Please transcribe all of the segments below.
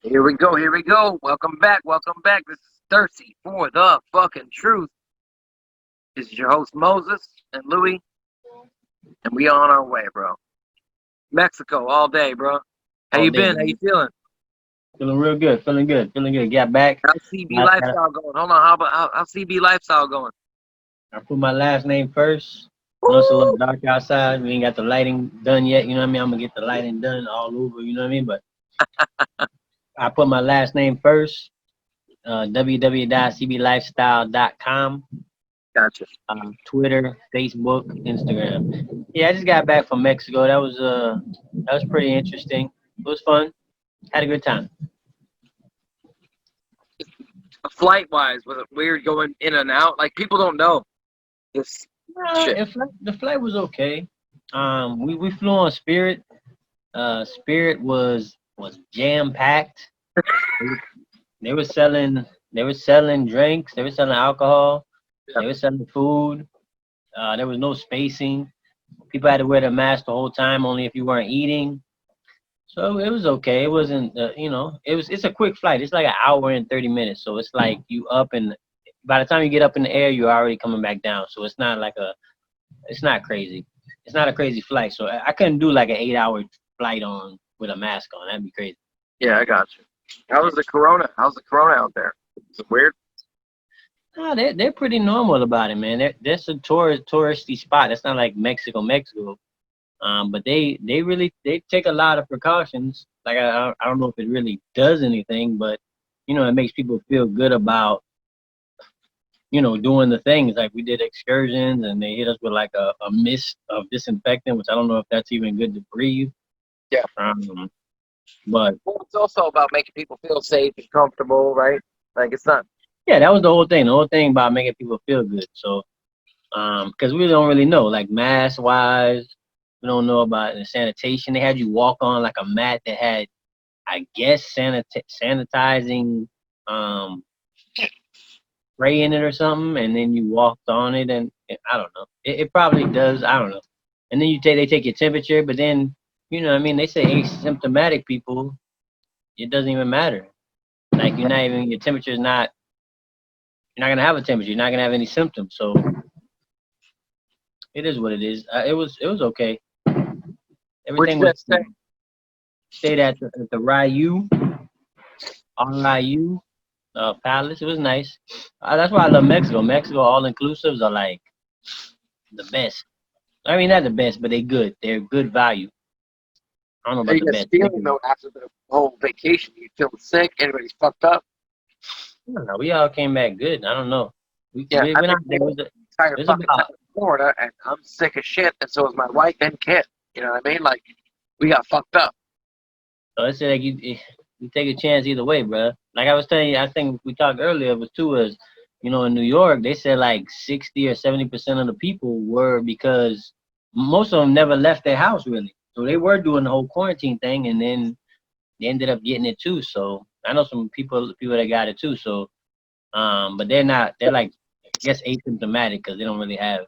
Here we go. Here we go. Welcome back. Welcome back. This is Thirsty for the fucking truth. This is your host Moses and Louie, and we on our way, bro. Mexico all day, bro. How All you day, been? How you man. feeling? Feeling real good. Feeling good. Feeling good. Got back. How's CB I, I, lifestyle going? Hold on. How's CB lifestyle going? I put my last name first. I know it's a little Woo! dark outside. We ain't got the lighting done yet. You know what I mean? I'm gonna get the lighting done all over. You know what I mean? But I put my last name first. www.cblifestyle.com. Gotcha. Twitter, Facebook, Instagram. Yeah, I just got back from Mexico. That was pretty interesting. It was fun. Had a good time. Flight wise, was it weird going in and out? Like people don't know this shit. The flight was okay. We flew on Spirit. Spirit was jam packed. They were selling drinks. They were selling alcohol. Yeah. They were selling food. There was no spacing. People had to wear their mask the whole time, only if you weren't eating. So it was okay. It wasn't, it's a quick flight. It's like an hour and 30 minutes. So it's like you up and by the time you get up in the air, you're already coming back down. So it's not crazy. It's not a crazy flight. So I couldn't do like an 8 hour flight on with a mask on. That'd be crazy. Yeah, I got you. How's the corona? How's the corona out there? Is it weird? No, they're pretty normal about it, man. That's a touristy spot. It's not like Mexico. But they take a lot of precautions. Like I don't know if it really does anything, but it makes people feel good about doing the things. Like we did excursions, and they hit us with like a mist of disinfectant, which I don't know if that's even good to breathe. Yeah. But Well, it's also about making people feel safe and comfortable, right? Like it's not. yeah, that was the whole thing. The whole thing about making people feel good. So, because we don't really know, like mask wise, we don't know about the sanitation. They had you walk on like a mat that had, I guess, sanitizing spray in it or something, and then you walked on it, and I don't know. It probably does. I don't know. And then they take your temperature, but then what I mean, they say asymptomatic people, it doesn't even matter. Like your temperature is not. You're not gonna have a temperature. You're not gonna have any symptoms. So it is what it is. It was okay. Where'd Everything you guys was stay? stayed at the Ryu RIU Palace. It was nice. That's why I love Mexico. Mexico all inclusives are like the best. I mean, not the best, but they good. They're good value. I don't know Are about you the guys best. feeling though after the whole vacation? You feeling sick? Anybody's fucked up? I don't know. We all came back good. I don't know. Yeah, We I've went been out there. entire There's fucking time about in Florida, and I'm sick as shit, and so is my wife and kid. You know what I mean? Like we got fucked up. so I said like you take a chance either way, bro. Like I was telling you, I think we talked earlier was too is in New York they said like 60 or 70% of the people were because most of them never left their house really. So they were doing the whole quarantine thing, and then they ended up getting it too. So I know some people that got it too. So but they're not. They're like I guess asymptomatic because they don't really have.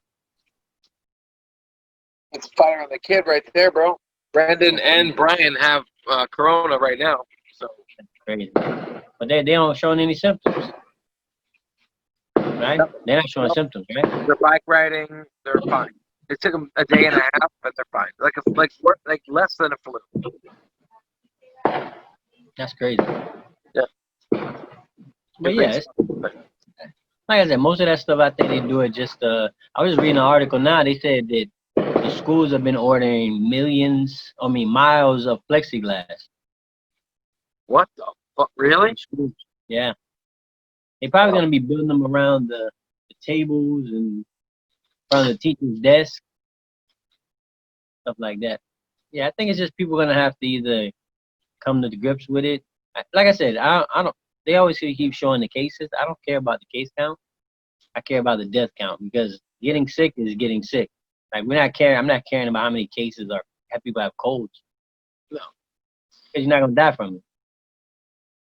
It's fire on the kid right there, bro. Brandon and Brian have corona right now. So Crazy. But they don't show any symptoms, right? yep, They're not showing yep. symptoms, right? They're bike riding. They're fine. It took them a day and a half, but they're fine. Like less than a flu. That's crazy. Yeah. But yeah, like I said, most of that stuff I think they do it just. I was just reading an article now. They said that the schools have been ordering miles of plexiglass. What the fuck? Really? Schools. Yeah, they're probably gonna be building them around the tables and around the teacher's desk, stuff like that. Yeah, I think it's just people gonna have to either come to the grips with it. Like I said, I don't. They always keep showing the cases. I don't care about the case count. I care about the death count because getting sick is getting sick. Like we're not caring. I'm not caring about how many cases have people have colds. No. Because you're not gonna die from it.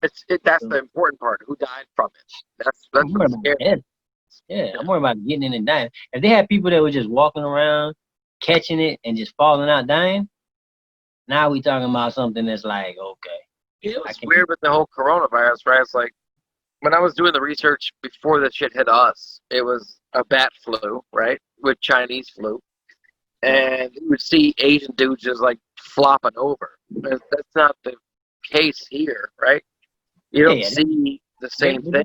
That's So, the important part. Who died from it? That's I'm worried what's about scary. death. Yeah, I'm worried about getting in and dying. If they had people that were just walking around, catching it, and just falling out dying, now we talking about something that's like okay, It I was can. weird with the whole coronavirus, right? It's like when I was doing the research before this shit hit us, it was a bat flu, right? With Chinese flu. And you would see Asian dudes just like flopping over. That's not the case here, right? You Yeah, don't yeah. see the They, same they, thing.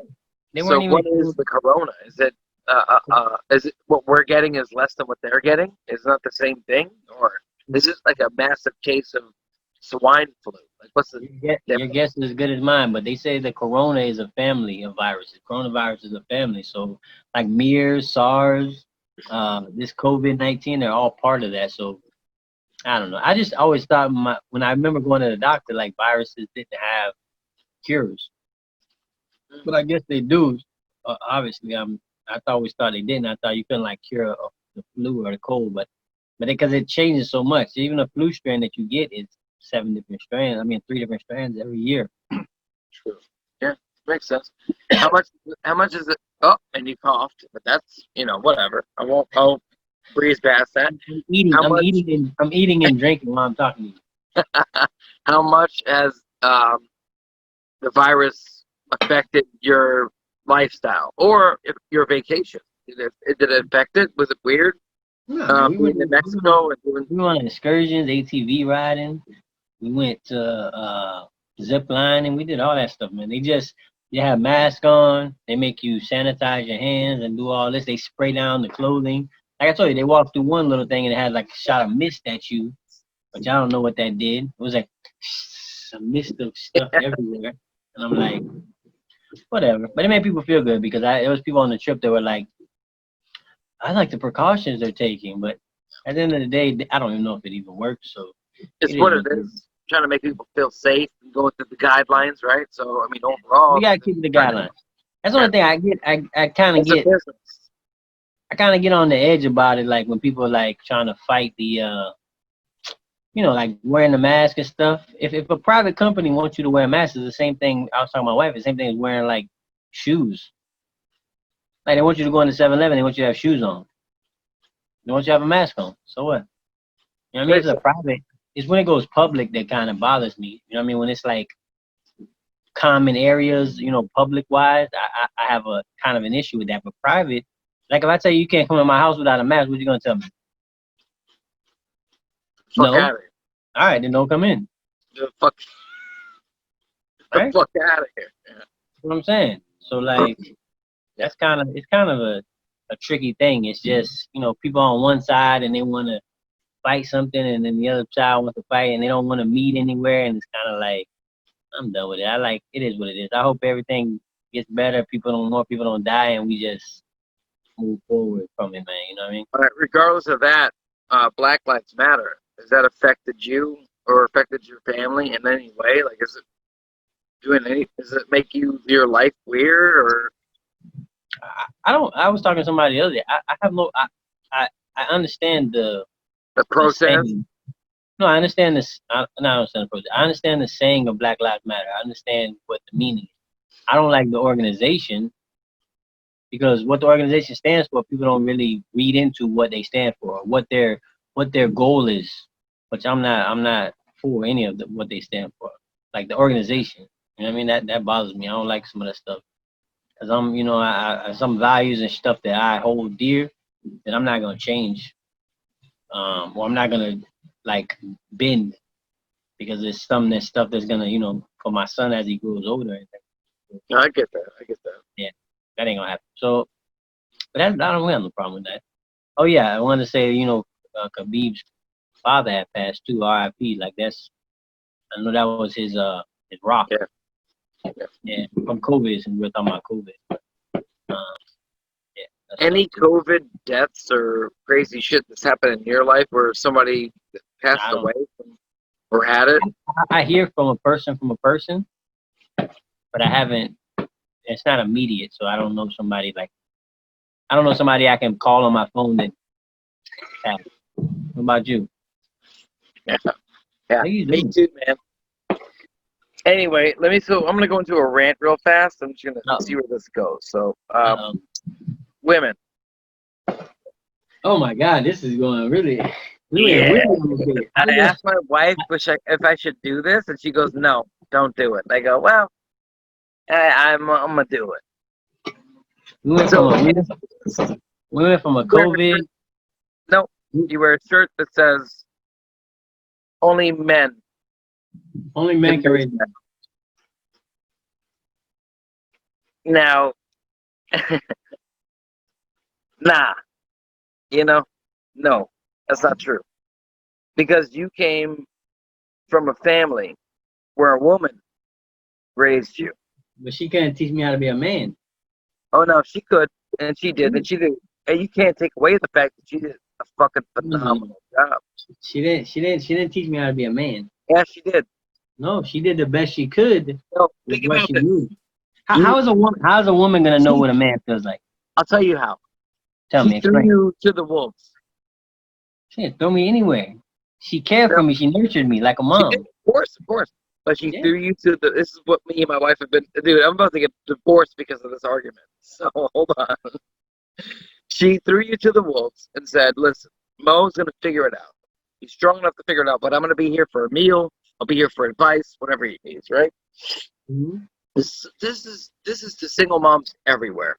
they So weren't even what is sure. the corona? Is it what we're getting is less than what they're getting? Is not the same thing, or is this like a massive case of swine flu? Like what's the Your difference? guess is as good as mine, but they say the corona is a family of viruses. Coronavirus is a family. So, like MERS, SARS, this COVID-19, they're all part of that. So, I don't know. I just always thought when I remember going to the doctor, like viruses didn't have cures, but I guess they do. Obviously, I always thought they didn't. I thought you couldn't like cure the flu or the cold, but because it changes so much, even a flu strain that you get is 7 different strands. I mean, 3 different strands every year. True. Yeah, makes sense. How much? How much is it? Oh, and you coughed, but that's whatever. I won't. I'll breeze past that. I'm eating. How I'm much? eating and I'm eating and drinking while I'm talking to you. How much has the virus affected your lifestyle or if your vacation? Did it affect it? Was it weird? No, man, Being in Mexico and doing. we went on excursions, ATV riding. We went to zip lining. We did all that stuff, man. They have masks on. They make you sanitize your hands and do all this. They spray down the clothing. Like I told you, they walked through one little thing and it had like a shot of mist at you, which I don't know what that did. It was like a mist of stuff everywhere, and I'm like, whatever. But it made people feel good because there was people on the trip that were like, I like the precautions they're taking, but at the end of the day, I don't even know if it even works. So It's it is what what it it is. is. Trying to make people feel safe and go through the guidelines, right? So I mean, overall, We gotta keep the trying to, guidelines. That's the yeah, only thing I get. I kind of it's a get. business. I kind of get on the edge about it, like when people are like trying to fight the, like wearing the mask and stuff. If a private company wants you to wear a mask, it's the same thing. I was talking to my wife. The same thing as wearing like shoes. Like they want you to go into 7-Eleven, they want you to have shoes on. They want you to have a mask on. So what? You know what I mean? It's Makes a sense. private. It's when it goes public that kind of bothers me. You know what I mean? When it's like common areas, public wise, I have a kind of an issue with that. But private, like if I tell you you can't come in my house without a mask, what you gonna tell me? Fuck No. out of here. All right, then don't come in. The fuck, the Right? fuck out of here. Yeah. That's what I'm saying. So like it's kind of a tricky thing. It's just, people on one side and they wanna fight something and then the other side wants to fight and they don't want to meet anywhere and it's kinda like I'm done with it. It is what it is. I hope everything gets better, more people don't die and we just move forward from it, man. You know what I mean? All right, regardless of that, Black Lives Matter. Has that affected you or affected your family in any way? Like, is it doing any? Does it make your life weird or I don't. I was talking to somebody the other day. I have no. I understand the the protest? saying. No, I understand this. I understand the protest. I understand the saying of Black Lives Matter. I understand what the meaning is. I don't like the organization because what the organization stands for, people don't really read into what they stand for, what their goal is. Which I'm not for any of what they stand for. Like the organization. You know what I mean? That bothers me. I don't like some of that stuff. Cause some values and stuff that I hold dear that I'm not gonna change, or I'm not gonna like bend because it's stuff that's gonna, for my son as he grows older. No, I get that. I get that. Yeah, that ain't gonna happen. So, but I don't have no problem with that. Oh yeah, I want to say, Khabib's father had passed too, R.I.P. Like I know that was his rock. Yeah. Yeah. Yeah, from COVID, and we're talking about COVID. Uh, yeah, that's Any COVID deaths or crazy shit that's happened in your life where somebody passed I don't. away or had it? I hear from a person, but I haven't. It's not immediate, so I don't know somebody like I don't know somebody I can call on my phone that passed. What about you? Yeah. Yeah. What are you Me doing? too, man. Anyway, so I'm gonna go into a rant real fast. I'm just gonna Oh, see where this goes. So, uh-oh. women. Oh my God, this is going really Yeah. on the bit. I asked my wife if I should do this, and she goes, "No." don't do it. And I go, well, I'm gonna do it. We went So from a we went from a you wear a shirt, COVID. no, you wear a shirt that says only men Only men can can raise. raise men. Now, nah, you know, no, that's not true. Because you came from a family where a woman raised you. But she couldn't teach me how to be a man. Oh no, she could, and she did, and she did. And you can't take away the fact that she did a fucking phenomenal job. She didn't. She didn't teach me how to be a man. Yeah, she did. No, she did the best she could No, with think what about she this. knew. You, How is a woman? How is a woman gonna know what a man feels like? I'll tell you how. Tell She me, threw explain. you to the wolves. She didn't throw me anywhere. She cared for No, me. She nurtured me like a she did, mom. of course, of course. But she Yeah. threw you to the. This is what me and my wife have been. Dude, I'm about to get divorced because of this argument. So hold on. She threw you to the wolves and said, "Listen, Mo's gonna figure it out. He's strong enough to figure it out. But I'm gonna be here for a meal. I'll be here for advice, whatever he needs. Right? Mhm. This is to single moms everywhere.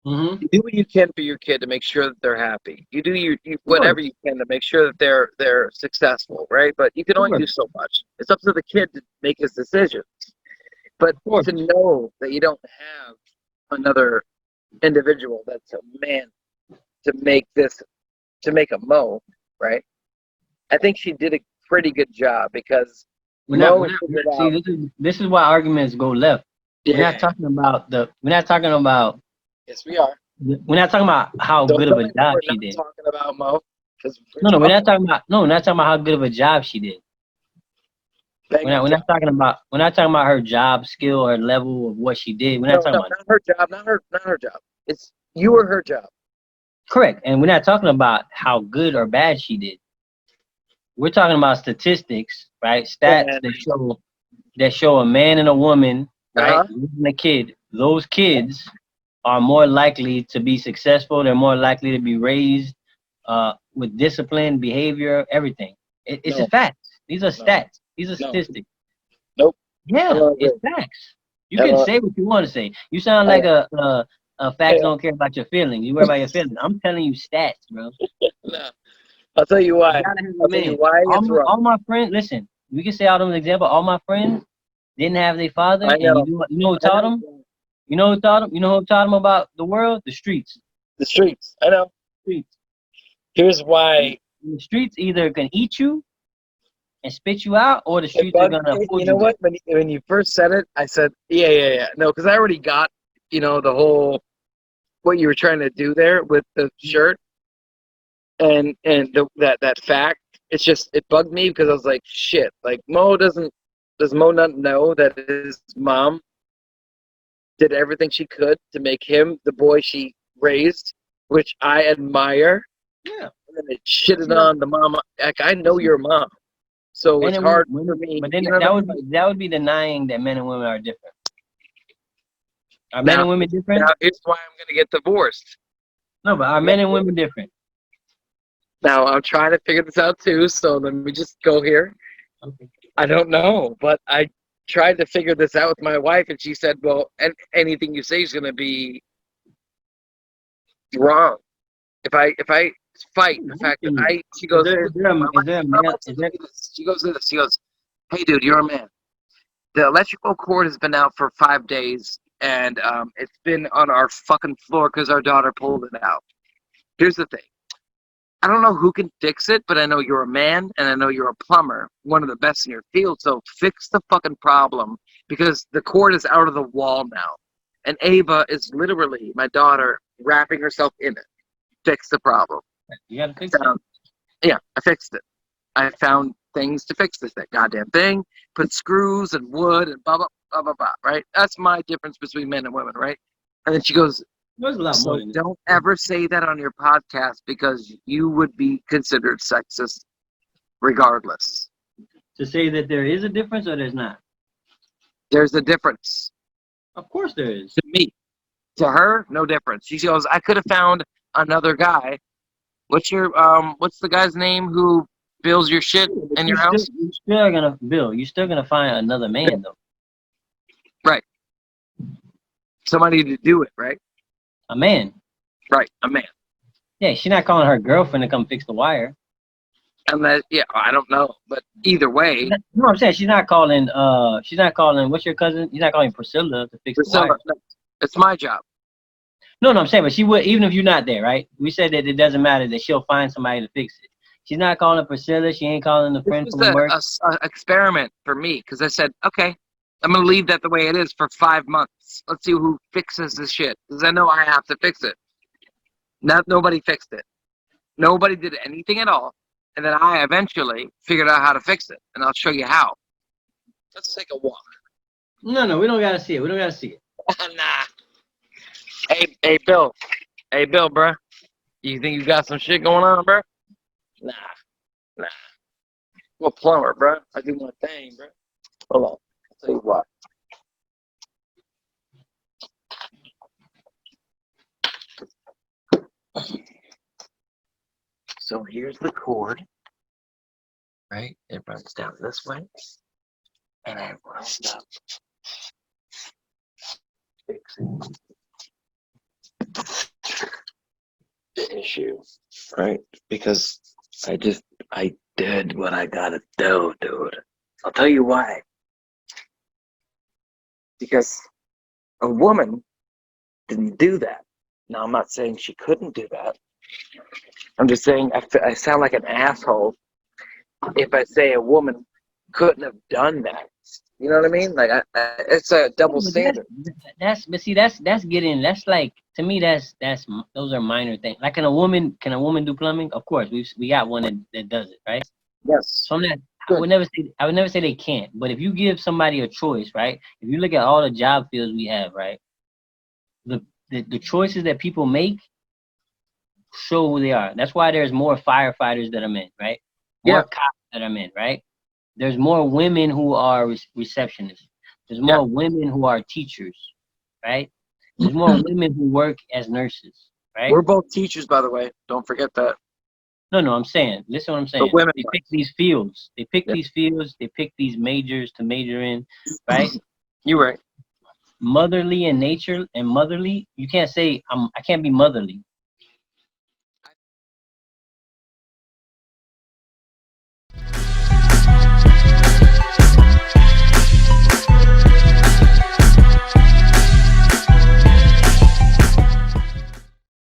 Mhm. You do what you can for your kid to make sure that they're happy. You do Of whatever course. you can to make sure that they're successful, right? But you can Of only course. do so much. It's up to the kid to make his decisions. But Of course. to know that you don't have another individual that's a man to make this to make a Mo, right? I think she did a pretty good job because Mo had figured See, out. this is why arguments go left. We're not Yeah, talking about the. We're not talking about. yes, we are. We're not talking about how Don't good of tell a me what job we're she not did. talking about, Mo, because we're No, no, we're not talking talking about. No, we're not talking about how good of a job she did. banging We're job. not talking about. We're not talking about her job skill or level of what she did. We're not No, talking no, about. not her job, not her job. It's you or her job. Correct, and we're not talking about how good or bad she did. We're talking about statistics, right? Stats And that show a man and a woman, right, uh-huh. raising a kid. Those kids are more likely to be successful. They're more likely to be raised with discipline, behavior, everything. It's a No, fact. These are no, stats. These are no, statistics. nope. I Yeah, don't it's agree. facts. You I can don't. say what you want to say. You sound I, like a facts I, don't care about your feelings. You worry about your feelings. I'm telling you stats, bro. no. I'll tell you You why. gotta have a I'll tell you man. why it's wrong. All my friends, listen. We can say all them examples. All my friends didn't have their father, I and know. you know who I taught know. them? You know who taught them? You know who taught them about the world? The streets. The streets. I know. Streets. Here's why The streets either can eat you and spit you out, or the it streets are bugged. gonna You hold know you what? there. When you first said it, I said, yeah, yeah, yeah. No, because I already got, the whole what you were trying to do there with the shirt and that fact. It's just it bugged me because I was like, shit. Like does Mo not know that his mom did everything she could to make him the boy she raised, which I admire. Yeah. And then it But shitted see that, on the mom. Like I but know see, your mom, so men it's and women, hard for me. but then You know what I mean? Like, that would be denying that men and women are different. Are men now, and women now different? here's why I'm gonna get divorced. No, but are men and women different? Now I'm trying to figure this out too. So let me just go here. Okay. I don't know, but I tried to figure this out with my wife, and she said, "Well, and anything you say is gonna be wrong. If I fight the fact that she goes, my Is wife, there a my male? wife said to me this. She goes this. She goes, "Hey, dude, you're a man. The electrical cord has been out for 5 days, and it's been on our fucking floor because our daughter pulled it out. Here's the thing. I don't know who can fix it, but I know you're a man, and I know you're a plumber, one of the best in your field. So fix the fucking problem because the cord is out of the wall now, and Ava is literally my daughter wrapping herself in it. Fix the problem." You gotta I fix it. found, yeah, I fixed it. I found things to fix that goddamn thing. Put screws and wood and blah blah blah blah blah. Right? That's my difference between men and women, right? And then she goes, There's a lot more "So than don't that. ever say that on your podcast because you would be considered sexist regardless. To say that there is a difference or there's not. There's a difference Of course there is. to me. To her, no difference." She goes, "I could have found another guy. What's the guy's name who builds your shit But in your house?" you still are gonna Bill. You're still gonna find another man though. Right. Somebody to do it, right? A man. Right, a man. Yeah, she's not calling her girlfriend to come fix the wire. Unless, yeah, I don't know, but either way, You know what I'm saying? She's not calling. She's not calling. What's your cousin? She's not calling Priscilla to fix the Priscilla, wire. it's my job. No, I'm saying, but she would, even if you're not there, right? We said that it doesn't matter, that she'll find somebody to fix it. She's not calling Priscilla. She ain't calling a This friend was from work. a experiment for me because I said, okay, I'm gonna leave that the way it is for 5 months. Let's see who fixes this shit because I know I have to fix it. Nobody fixed it. Nobody did anything at all, and then I eventually figured out how to fix it, and I'll show you how. Let's take a walk. No, we don't gotta see it. We don't gotta see it. Nah. Hey, Bill. Hey, Bill, bro. You think you got some shit going on, bro? Nah. I'm a plumber, bro. I do my thing, bro. Hold on. I'll tell you what. So here's the cord, right? It runs down this way, and I runs up, fixing the issue, right? Because I did what I gotta do, dude. I'll tell you why. Because a woman didn't do that. Now, I'm not saying she couldn't do that. I'm just saying I sound like an asshole if I say a woman couldn't have done that. You know what I mean? Like, it's a double standard. But see, that's getting, that's like, to me, those are minor things. Like, can a woman do plumbing? Of course, we got one that does it, right? Yes. So I would never say they can't. But if you give somebody a choice, right? If you look at all the job fields we have, right? The choices that people make show who they are. That's why there's more firefighters that are men, right? More cops that are men, right? There's more women who are receptionists. There's more women who are teachers, right? There's more women who work as nurses, right? We're both teachers, by the way. Don't forget that. No, I'm saying. Listen what I'm saying. They pick these fields. They pick these fields. They pick these majors to major in, right? You're right. Motherly in nature and motherly. You can't say I can't be motherly.